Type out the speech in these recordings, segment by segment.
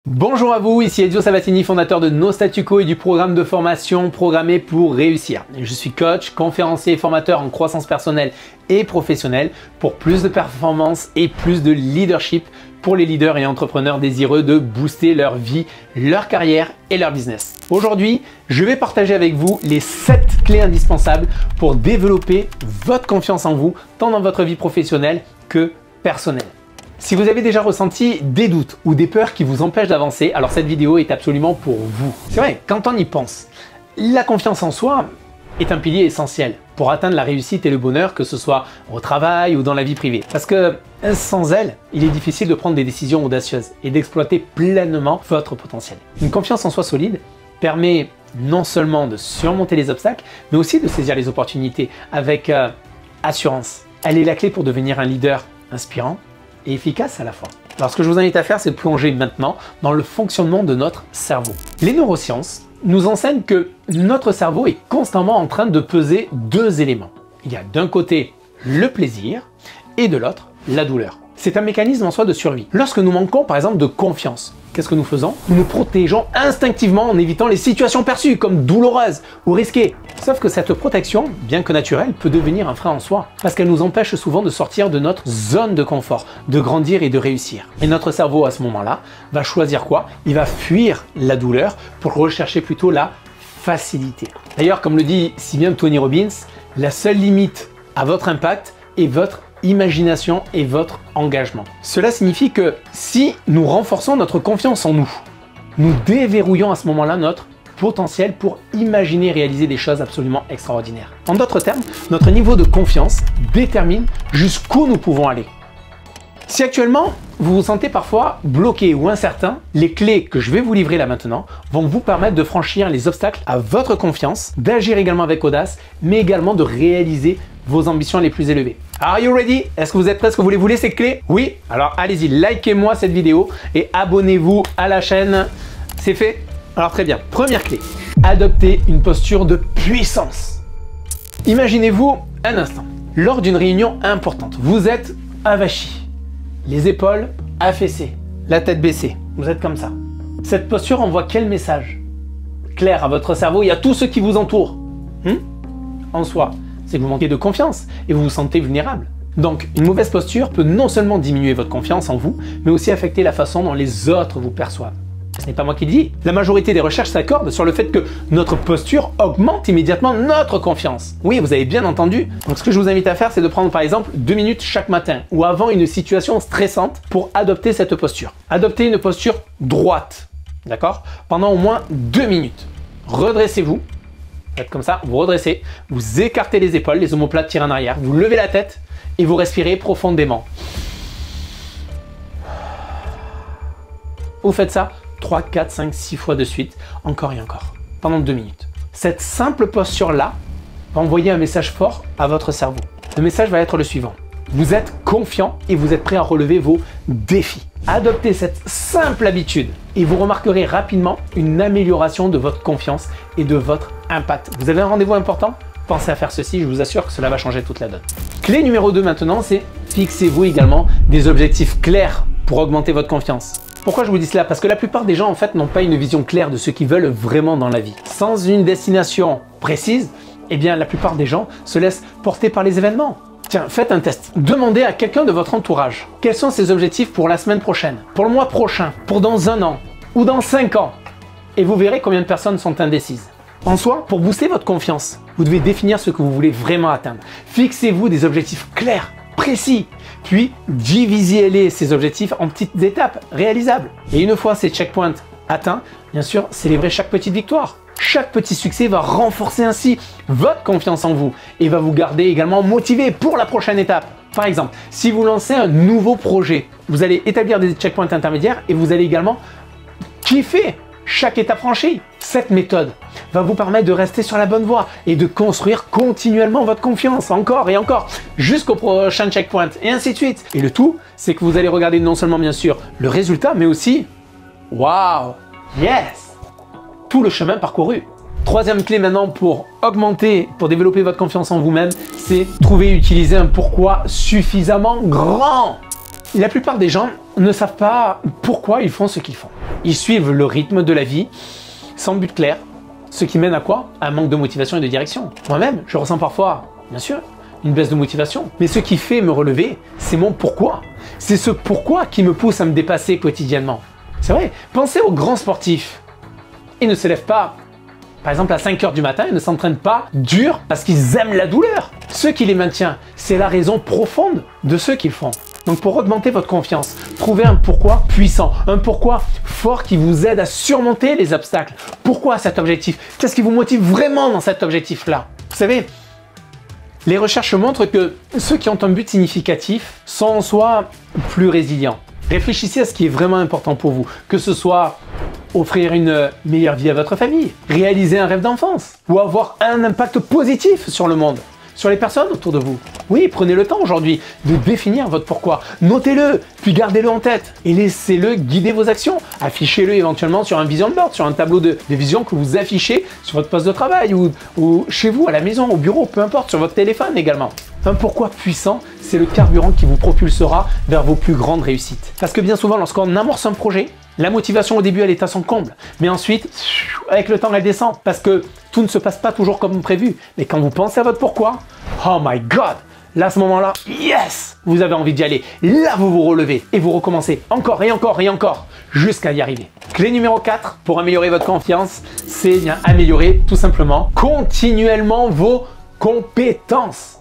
Bonjour à vous, ici Ezio Sabatini, fondateur de No Statu Quo et du programme de formation Programmé pour réussir. Je suis coach, conférencier et formateur en croissance personnelle et professionnelle pour plus de performance et plus de leadership pour les leaders et entrepreneurs désireux de booster leur vie, leur carrière et leur business. Aujourd'hui, je vais partager avec vous les 7 clés indispensables pour développer votre confiance en vous, tant dans votre vie professionnelle que personnelle. Si vous avez déjà ressenti des doutes ou des peurs qui vous empêchent d'avancer, alors cette vidéo est absolument pour vous. C'est vrai, quand on y pense, la confiance en soi est un pilier essentiel pour atteindre la réussite et le bonheur, que ce soit au travail ou dans la vie privée. Parce que sans elle, il est difficile de prendre des décisions audacieuses et d'exploiter pleinement votre potentiel. Une confiance en soi solide permet non seulement de surmonter les obstacles, mais aussi de saisir les opportunités avec assurance. Elle est la clé pour devenir un leader inspirant et efficace à la fois. Alors ce que je vous invite à faire, c'est de plonger maintenant dans le fonctionnement de notre cerveau. Les neurosciences nous enseignent que notre cerveau est constamment en train de peser deux éléments. Il y a d'un côté le plaisir et de l'autre la douleur. C'est un mécanisme en soi de survie. Lorsque nous manquons par exemple de confiance, qu'est-ce que nous faisons? Nous nous protégeons instinctivement en évitant les situations perçues comme douloureuses ou risquées. Sauf que cette protection, bien que naturelle, peut devenir un frein en soi, parce qu'elle nous empêche souvent de sortir de notre zone de confort, de grandir et de réussir. Et notre cerveau à ce moment-là va choisir quoi? Il va fuir la douleur pour rechercher plutôt la facilité. D'ailleurs, comme le dit si bien Tony Robbins, la seule limite à votre impact est votre imagination et votre engagement. Cela signifie que si nous renforçons notre confiance en nous, nous déverrouillons à ce moment-là notre potentiel pour imaginer réaliser des choses absolument extraordinaires. En d'autres termes, notre niveau de confiance détermine jusqu'où nous pouvons aller. Si actuellement, vous vous sentez parfois bloqué ou incertain, les clés que je vais vous livrer là maintenant vont vous permettre de franchir les obstacles à votre confiance, d'agir également avec audace, mais également de réaliser vos ambitions les plus élevées. Are you ready? Est-ce que vous êtes prêts? Est-ce que vous voulez ces clés? Oui? Alors allez-y, likez-moi cette vidéo et abonnez-vous à la chaîne. C'est fait? Alors très bien, première clé, adoptez une posture de puissance. Imaginez-vous un instant, lors d'une réunion importante, vous êtes avachi, les épaules affaissées, la tête baissée, vous êtes comme ça. Cette posture envoie quel message clair à votre cerveau et à tous ceux qui vous entourent? En soi, c'est que vous manquez de confiance et vous vous sentez vulnérable. Donc, une mauvaise posture peut non seulement diminuer votre confiance en vous, mais aussi affecter la façon dont les autres vous perçoivent. Ce n'est pas moi qui le dis. La majorité des recherches s'accordent sur le fait que notre posture augmente immédiatement notre confiance. Oui, vous avez bien entendu. Donc, ce que je vous invite à faire, c'est de prendre par exemple 2 minutes chaque matin ou avant une situation stressante pour adopter cette posture. Adoptez une posture droite, d'accord? Pendant au moins 2 minutes. Redressez-vous. Faites comme ça, vous redressez, vous écartez les épaules, les omoplates tirent en arrière, vous levez la tête et vous respirez profondément. Vous faites ça 3, 4, 5, 6 fois de suite, encore et encore, pendant 2 minutes. Cette simple posture-là va envoyer un message fort à votre cerveau. Le message va être le suivant. Vous êtes confiant et vous êtes prêt à relever vos défis. Adoptez cette simple habitude et vous remarquerez rapidement une amélioration de votre confiance et de votre impact. Vous avez un rendez-vous important? Pensez à faire ceci, je vous assure que cela va changer toute la donne. Clé numéro 2 maintenant, c'est fixez-vous également des objectifs clairs pour augmenter votre confiance. Pourquoi je vous dis cela? Parce que la plupart des gens en fait n'ont pas une vision claire de ce qu'ils veulent vraiment dans la vie. Sans une destination précise, eh bien la plupart des gens se laissent porter par les événements. Tiens, faites un test. Demandez à quelqu'un de votre entourage quels sont ses objectifs pour la semaine prochaine, pour le mois prochain, pour dans 1 an ou dans 5 ans. Et vous verrez combien de personnes sont indécises. En soi, pour booster votre confiance, vous devez définir ce que vous voulez vraiment atteindre. Fixez-vous des objectifs clairs, précis, puis divisez-les ces objectifs en petites étapes réalisables. Et une fois ces checkpoints atteints, bien sûr, célébrez chaque petite victoire. Chaque petit succès va renforcer ainsi votre confiance en vous et va vous garder également motivé pour la prochaine étape. Par exemple, si vous lancez un nouveau projet, vous allez établir des checkpoints intermédiaires et vous allez également kiffer chaque étape franchie. Cette méthode va vous permettre de rester sur la bonne voie et de construire continuellement votre confiance encore et encore jusqu'au prochain checkpoint et ainsi de suite. Et le tout, c'est que vous allez regarder non seulement bien sûr le résultat, mais aussi waouh, yes! Tout le chemin parcouru. Troisième clé maintenant pour augmenter, pour développer votre confiance en vous-même, c'est trouver et utiliser un pourquoi suffisamment grand. La plupart des gens ne savent pas pourquoi ils font ce qu'ils font. Ils suivent le rythme de la vie sans but clair, ce qui mène à quoi? À un manque de motivation et de direction. Moi-même, je ressens parfois, bien sûr, une baisse de motivation. Mais ce qui fait me relever, c'est mon pourquoi. C'est ce pourquoi qui me pousse à me dépasser quotidiennement. C'est vrai, pensez aux grands sportifs. Ils ne se lèvent pas, par exemple, à 5 heures du matin, ils ne s'entraînent pas dur parce qu'ils aiment la douleur. Ce qui les maintient, c'est la raison profonde de ce qu'ils font. Donc pour augmenter votre confiance, trouvez un pourquoi puissant, un pourquoi fort qui vous aide à surmonter les obstacles. Pourquoi cet objectif? Qu'est-ce qui vous motive vraiment dans cet objectif-là? Vous savez, les recherches montrent que ceux qui ont un but significatif sont en soi plus résilients. Réfléchissez à ce qui est vraiment important pour vous, que ce soit offrir une meilleure vie à votre famille, réaliser un rêve d'enfance ou avoir un impact positif sur le monde, sur les personnes autour de vous. Oui, prenez le temps aujourd'hui de définir votre pourquoi. Notez-le, puis gardez-le en tête et laissez-le guider vos actions. Affichez-le éventuellement sur un vision board, sur un tableau de vision que vous affichez sur votre poste de travail ou chez vous, à la maison, au bureau, peu importe, sur votre téléphone également. Un pourquoi puissant, c'est le carburant qui vous propulsera vers vos plus grandes réussites. Parce que bien souvent, lorsqu'on amorce un projet, la motivation au début, elle est à son comble. Mais ensuite, avec le temps, elle descend. Parce que tout ne se passe pas toujours comme prévu. Mais quand vous pensez à votre pourquoi, oh my God! Là, à ce moment-là, yes! Vous avez envie d'y aller. Là, vous vous relevez et vous recommencez encore et encore et encore jusqu'à y arriver. Clé numéro 4 pour améliorer votre confiance, c'est bien améliorer tout simplement continuellement vos compétences.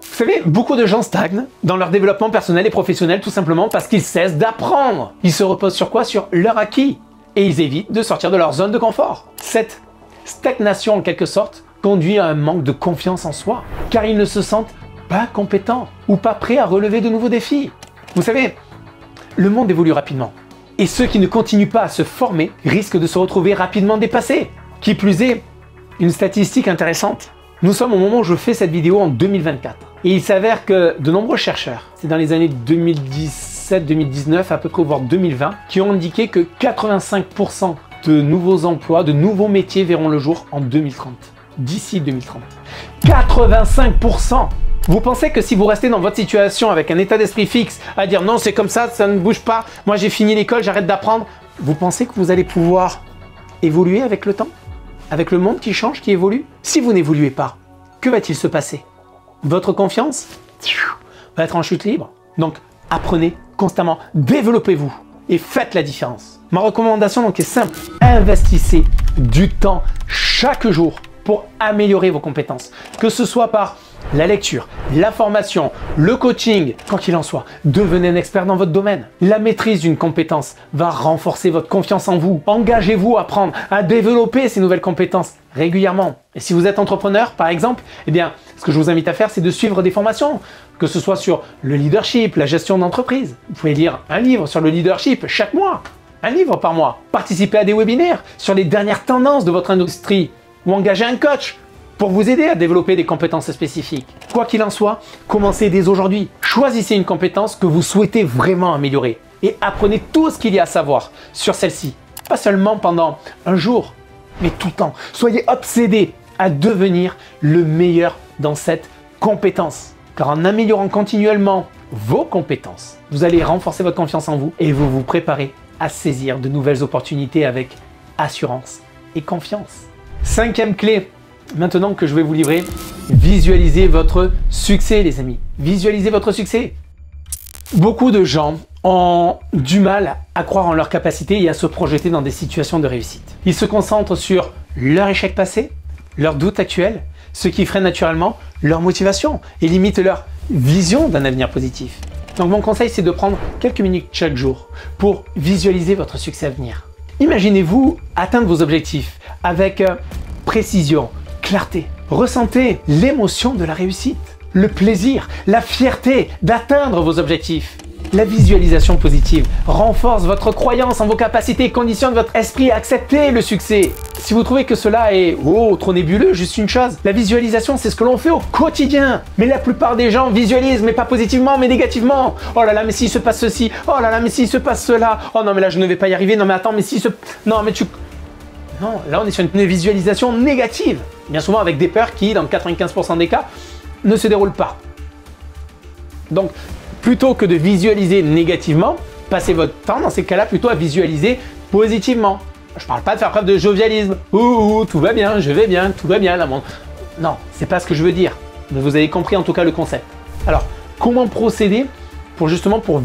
Vous savez, beaucoup de gens stagnent dans leur développement personnel et professionnel tout simplement parce qu'ils cessent d'apprendre. Ils se reposent sur quoi? Sur leur acquis. Et ils évitent de sortir de leur zone de confort. Cette stagnation en quelque sorte conduit à un manque de confiance en soi, car ils ne se sentent pas compétents ou pas prêts à relever de nouveaux défis. Vous savez, le monde évolue rapidement. Et ceux qui ne continuent pas à se former risquent de se retrouver rapidement dépassés. Qui plus est, une statistique intéressante. Nous sommes au moment où je fais cette vidéo en 2024. Et il s'avère que de nombreux chercheurs, c'est dans les années 2017-2019 à peu près, voire 2020, qui ont indiqué que 85% de nouveaux emplois, de nouveaux métiers verront le jour en 2030. D'ici 2030. 85%! Vous pensez que si vous restez dans votre situation avec un état d'esprit fixe, à dire non c'est comme ça ne bouge pas, moi j'ai fini l'école, j'arrête d'apprendre, vous pensez que vous allez pouvoir évoluer avec le temps? Avec le monde qui change, qui évolue? Si vous n'évoluez pas, que va-t-il se passer? Votre confiance va être en chute libre. Donc, apprenez constamment, développez-vous et faites la différence. Ma recommandation donc est simple, investissez du temps chaque jour pour améliorer vos compétences. Que ce soit par la lecture, la formation, le coaching, quoi qu'il en soit, devenez un expert dans votre domaine. La maîtrise d'une compétence va renforcer votre confiance en vous. Engagez-vous à apprendre, à développer ces nouvelles compétences régulièrement. Et si vous êtes entrepreneur, par exemple, eh bien, ce que je vous invite à faire, c'est de suivre des formations, que ce soit sur le leadership, la gestion d'entreprise. Vous pouvez lire un livre sur le leadership chaque mois, un livre par mois. Participez à des webinaires sur les dernières tendances de votre industrie ou engager un coach pour vous aider à développer des compétences spécifiques. Quoi qu'il en soit, commencez dès aujourd'hui. Choisissez une compétence que vous souhaitez vraiment améliorer et apprenez tout ce qu'il y a à savoir sur celle-ci. Pas seulement pendant un jour, mais tout le temps. Soyez obsédés à devenir le meilleur dans cette compétence. Car en améliorant continuellement vos compétences, vous allez renforcer votre confiance en vous et vous vous préparez à saisir de nouvelles opportunités avec assurance et confiance. 5e clé, maintenant que je vais vous livrer, visualisez votre succès les amis. Visualisez votre succès. Beaucoup de gens ont du mal à croire en leur capacité et à se projeter dans des situations de réussite. Ils se concentrent sur leur échec passé, leurs doutes actuels, ce qui freine naturellement leur motivation et limite leur vision d'un avenir positif. Donc mon conseil, c'est de prendre quelques minutes chaque jour pour visualiser votre succès à venir. Imaginez-vous atteindre vos objectifs avec précision, clarté. Ressentez l'émotion de la réussite, le plaisir, la fierté d'atteindre vos objectifs. La visualisation positive renforce votre croyance en vos capacités et conditionne votre esprit à accepter le succès. Si vous trouvez que cela est trop nébuleux, juste une chose, la visualisation c'est ce que l'on fait au quotidien. Mais la plupart des gens visualisent, mais pas positivement, mais négativement. Oh là là, mais s'il se passe ceci, oh là là, mais s'il se passe cela, oh non mais là je ne vais pas y arriver, non mais attends, mais s'il se... Non mais tu... Non, là on est sur une visualisation négative. Bien souvent avec des peurs qui, dans 95% des cas, ne se déroulent pas. Donc, plutôt que de visualiser négativement, passez votre temps dans ces cas-là plutôt à visualiser positivement. Je parle pas de faire preuve de jovialisme. Ouh, tout va bien, je vais bien, tout va bien. Là, bon. Non, c'est pas ce que je veux dire. Mais vous avez compris en tout cas le concept. Alors, comment procéder pour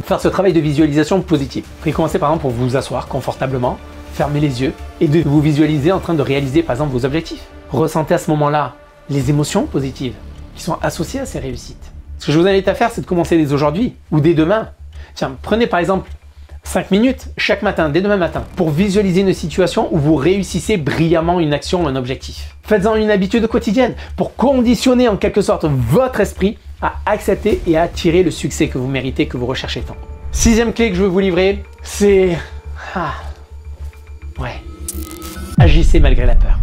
faire ce travail de visualisation positive? Vous pouvez commencer par exemple pour vous asseoir confortablement, fermer les yeux et de vous visualiser en train de réaliser par exemple vos objectifs. Ressentez à ce moment-là les émotions positives qui sont associées à ces réussites. Ce que je vous invite à faire, c'est de commencer dès aujourd'hui ou dès demain. Tiens, prenez par exemple 5 minutes chaque matin, dès demain matin, pour visualiser une situation où vous réussissez brillamment une action ou un objectif. Faites-en une habitude quotidienne pour conditionner en quelque sorte votre esprit à accepter et à attirer le succès que vous méritez, que vous recherchez tant. 6e clé que je veux vous livrer, c'est... agissez malgré la peur.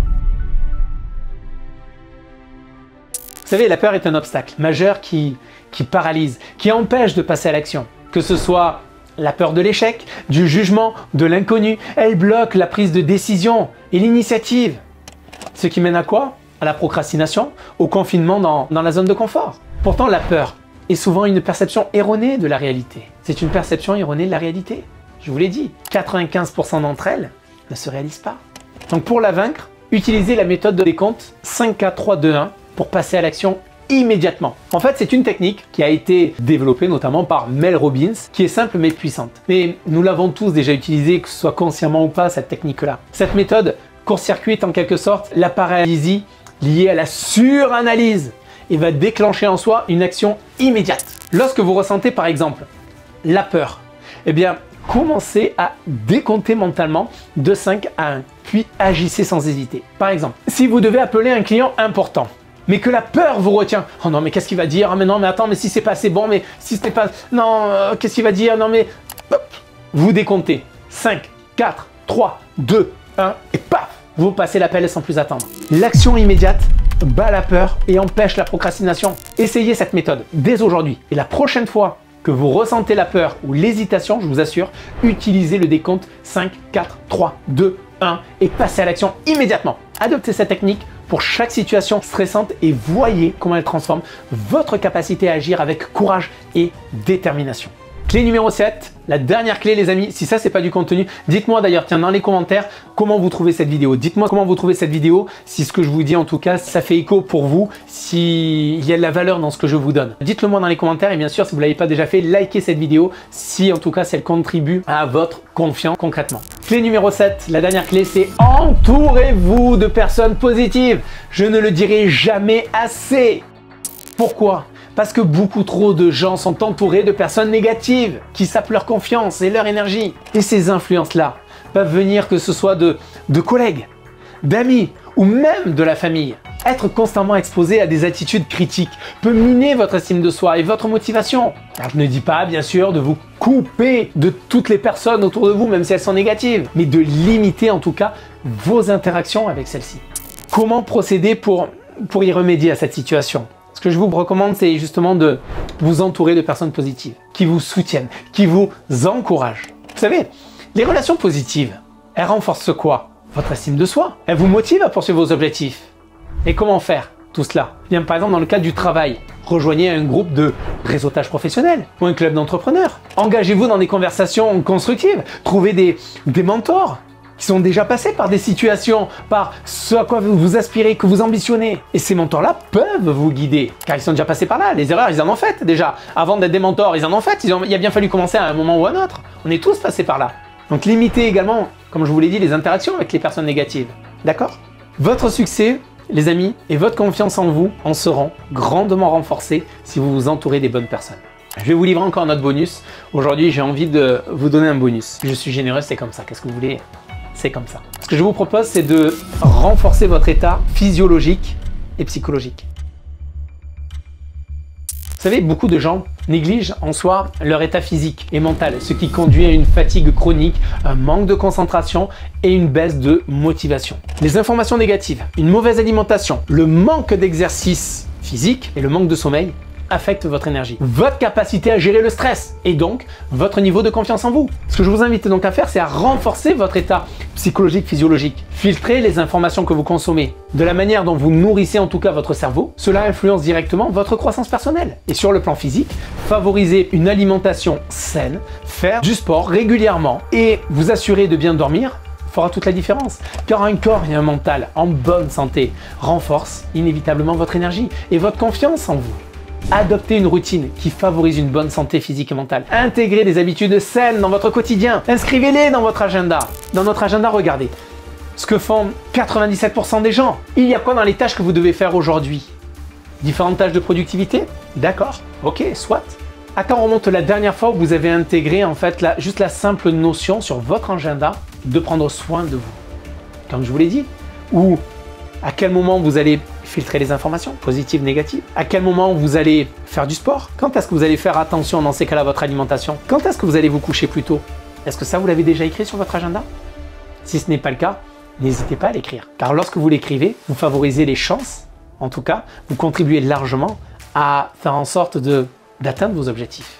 Vous savez, la peur est un obstacle majeur qui paralyse, qui empêche de passer à l'action. Que ce soit la peur de l'échec, du jugement, de l'inconnu, elle bloque la prise de décision et l'initiative. Ce qui mène à quoi? À la procrastination, au confinement dans la zone de confort. Pourtant, la peur est souvent une perception erronée de la réalité. C'est une perception erronée de la réalité. Je vous l'ai dit, 95% d'entre elles ne se réalisent pas. Donc pour la vaincre, utilisez la méthode de décompte 5, 4, 3, 2, 1 pour passer à l'action immédiatement. En fait, c'est une technique qui a été développée notamment par Mel Robbins, qui est simple mais puissante. Mais nous l'avons tous déjà utilisée, que ce soit consciemment ou pas, cette technique-là. Cette méthode court-circuite en quelque sorte la paralysie liée à la suranalyse et va déclencher en soi une action immédiate. Lorsque vous ressentez par exemple la peur, eh bien, commencez à décompter mentalement de 5 à 1, puis agissez sans hésiter. Par exemple, si vous devez appeler un client important, mais que la peur vous retient. Oh non, mais qu'est-ce qu'il va dire? Ah mais non, mais attends, mais si c'est pas assez bon, mais si c'était pas... Non, qu'est-ce qu'il va dire? Non, mais... Hop. Vous décomptez. 5, 4, 3, 2, 1, et paf! Vous passez l'appel sans plus attendre. L'action immédiate bat la peur et empêche la procrastination. Essayez cette méthode dès aujourd'hui. Et la prochaine fois que vous ressentez la peur ou l'hésitation, je vous assure, utilisez le décompte 5, 4, 3, 2, 1 et passez à l'action immédiatement. Adoptez cette technique pour chaque situation stressante et voyez comment elle transforme votre capacité à agir avec courage et détermination. Clé numéro 7, la dernière clé les amis, si ça c'est pas du contenu, dites-moi d'ailleurs tiens dans les commentaires comment vous trouvez cette vidéo. Dites-moi comment vous trouvez cette vidéo, si ce que je vous dis en tout cas ça fait écho pour vous, s'il y a de la valeur dans ce que je vous donne. Dites-le moi dans les commentaires et bien sûr si vous ne l'avez pas déjà fait, likez cette vidéo si en tout cas elle contribue à votre confiance concrètement. Clé numéro 7, la dernière clé c'est entourez-vous de personnes positives. Je ne le dirai jamais assez. Pourquoi ? Parce que beaucoup trop de gens sont entourés de personnes négatives qui sapent leur confiance et leur énergie. Et ces influences-là peuvent venir que ce soit de collègues, d'amis ou même de la famille. Être constamment exposé à des attitudes critiques peut miner votre estime de soi et votre motivation. Alors, je ne dis pas bien sûr de vous couper de toutes les personnes autour de vous, même si elles sont négatives, mais de limiter en tout cas vos interactions avec celles-ci. Comment procéder pour y remédier à cette situation ? Ce que je vous recommande, c'est justement de vous entourer de personnes positives, qui vous soutiennent, qui vous encouragent. Vous savez, les relations positives, elles renforcent quoi? Votre estime de soi. Elles vous motivent à poursuivre vos objectifs. Et comment faire tout cela? Bien, par exemple, dans le cadre du travail, rejoignez un groupe de réseautage professionnel ou un club d'entrepreneurs. Engagez-vous dans des conversations constructives. Trouvez des mentors qui sont déjà passés par des situations, par ce à quoi vous aspirez, que vous ambitionnez. Et ces mentors-là peuvent vous guider, car ils sont déjà passés par là. Les erreurs, ils en ont fait déjà. Avant d'être des mentors, ils en ont fait. Il a bien fallu commencer à un moment ou à un autre. On est tous passés par là. Donc limitez également, comme je vous l'ai dit, les interactions avec les personnes négatives. D'accord? Votre succès, les amis, et votre confiance en vous en seront grandement renforcés si vous vous entourez des bonnes personnes. Je vais vous livrer encore notre bonus. Aujourd'hui, j'ai envie de vous donner un bonus. Je suis généreux, c'est comme ça. Qu'est-ce que vous voulez? C'est comme ça. Ce que je vous propose, c'est de renforcer votre état physiologique et psychologique. Vous savez, beaucoup de gens négligent en soi leur état physique et mental, ce qui conduit à une fatigue chronique, un manque de concentration et une baisse de motivation. Les informations négatives, une mauvaise alimentation, le manque d'exercice physique et le manque de sommeil affecte votre énergie, votre capacité à gérer le stress et donc votre niveau de confiance en vous. Ce que je vous invite donc à faire, c'est à renforcer votre état psychologique, physiologique. Filtrer les informations que vous consommez. De la manière dont vous nourrissez en tout cas votre cerveau, cela influence directement votre croissance personnelle. Et sur le plan physique, favoriser une alimentation saine, faire du sport régulièrement et vous assurer de bien dormir fera toute la différence. Car un corps et un mental en bonne santé renforcent inévitablement votre énergie et votre confiance en vous. Adoptez une routine qui favorise une bonne santé physique et mentale. Intégrez des habitudes saines dans votre quotidien. Inscrivez-les dans votre agenda. Dans notre agenda, regardez ce que font 97% des gens. Il y a quoi dans les tâches que vous devez faire aujourd'hui? Différentes tâches de productivité? D'accord, ok, soit. À quand remonte la dernière fois où vous avez intégré en fait juste la simple notion sur votre agenda de prendre soin de vous? Comme je vous l'ai dit. Ou à quel moment vous allez filtrer les informations, positives, négatives? À quel moment vous allez faire du sport? Quand est-ce que vous allez faire attention dans ces cas-là à votre alimentation? Quand est-ce que vous allez vous coucher plus tôt? Est-ce que ça vous l'avez déjà écrit sur votre agenda? Si ce n'est pas le cas, n'hésitez pas à l'écrire. Car lorsque vous l'écrivez, vous favorisez les chances, en tout cas, vous contribuez largement à faire en sorte d'atteindre vos objectifs.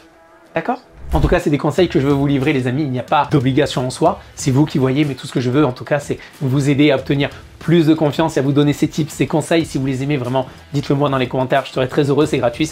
D'accord? En tout cas, c'est des conseils que je veux vous livrer, les amis. Il n'y a pas d'obligation en soi. C'est vous qui voyez, mais tout ce que je veux, en tout cas, c'est vous aider à obtenir plus de confiance et à vous donner ces tips, ces conseils. Si vous les aimez vraiment, dites-le moi dans les commentaires. Je serai très heureux. C'est gratuit.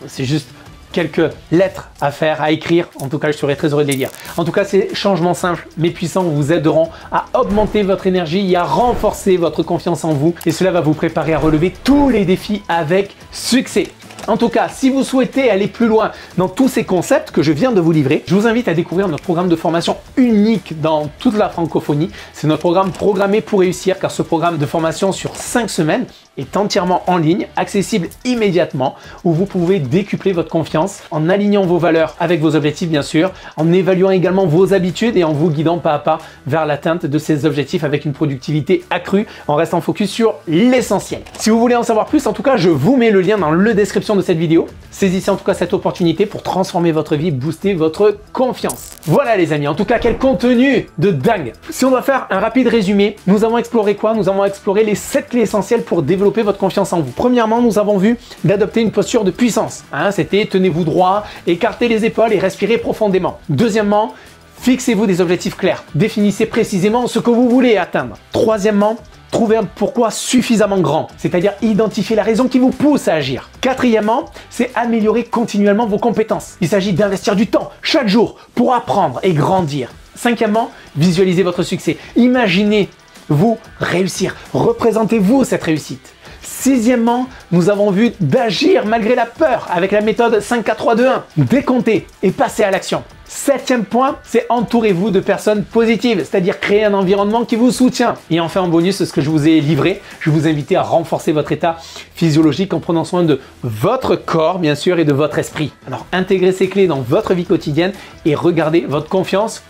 C'est juste quelques lettres à faire, à écrire. En tout cas, je serai très heureux de les lire. En tout cas, ces changements simples mais puissants vous aideront à augmenter votre énergie et à renforcer votre confiance en vous. Et cela va vous préparer à relever tous les défis avec succès. En tout cas, si vous souhaitez aller plus loin dans tous ces concepts que je viens de vous livrer, je vous invite à découvrir notre programme de formation unique dans toute la francophonie. C'est notre programme Programmé pour réussir, car ce programme de formation sur 5 semaines est entièrement en ligne, accessible immédiatement, où vous pouvez décupler votre confiance en alignant vos valeurs avec vos objectifs bien sûr, en évaluant également vos habitudes et en vous guidant pas à pas vers l'atteinte de ces objectifs avec une productivité accrue en restant focus sur l'essentiel. Si vous voulez en savoir plus, en tout cas, je vous mets le lien dans la description de cette vidéo. Saisissez en tout cas cette opportunité pour transformer votre vie, booster votre confiance. Voilà les amis, en tout cas quel contenu de dingue. Si on doit faire un rapide résumé, nous avons exploré quoi? Nous avons exploré les 7 clés essentielles pour développer votre confiance en vous. Premièrement, nous avons vu d'adopter une posture de puissance. C'était tenez-vous droit, écartez les épaules et respirez profondément. Deuxièmement, fixez-vous des objectifs clairs. Définissez précisément ce que vous voulez atteindre. Troisièmement, trouvez un pourquoi suffisamment grand, c'est-à-dire identifier la raison qui vous pousse à agir. Quatrièmement, c'est améliorer continuellement vos compétences. Il s'agit d'investir du temps chaque jour pour apprendre et grandir. Cinquièmement, visualisez votre succès. Imaginez-vous réussir. Représentez-vous cette réussite. Sixièmement, nous avons vu d'agir malgré la peur avec la méthode 5, 4, 3, 2, 1. Décomptez et passez à l'action. Septième point, c'est entourez-vous de personnes positives, c'est-à-dire créer un environnement qui vous soutient. Et enfin, en bonus, ce que je vous ai livré, je vais vous inviter à renforcer votre état physiologique en prenant soin de votre corps, bien sûr, et de votre esprit. Alors, intégrez ces clés dans votre vie quotidienne et regardez votre confiance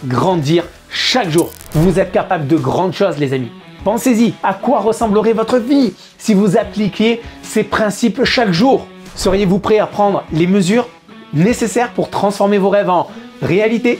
grandir chaque jour. Vous êtes capable de grandes choses, les amis. Pensez-y, à quoi ressemblerait votre vie si vous appliquiez ces principes chaque jour? Seriez-vous prêt à prendre les mesures nécessaires pour transformer vos rêves en réalité?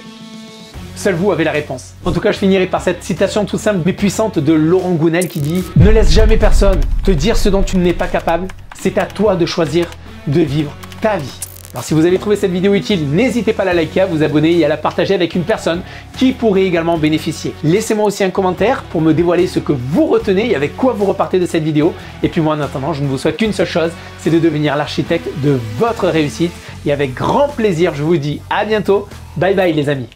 Seul vous avez la réponse. En tout cas, je finirai par cette citation toute simple mais puissante de Laurent Gounel qui dit « Ne laisse jamais personne te dire ce dont tu n'es pas capable. C'est à toi de choisir de vivre ta vie. » Alors si vous avez trouvé cette vidéo utile, n'hésitez pas à la liker, à vous abonner et à la partager avec une personne qui pourrait également bénéficier. Laissez-moi aussi un commentaire pour me dévoiler ce que vous retenez et avec quoi vous repartez de cette vidéo. Et puis moi en attendant, je ne vous souhaite qu'une seule chose, c'est de devenir l'architecte de votre réussite. Et avec grand plaisir, je vous dis à bientôt. Bye bye les amis.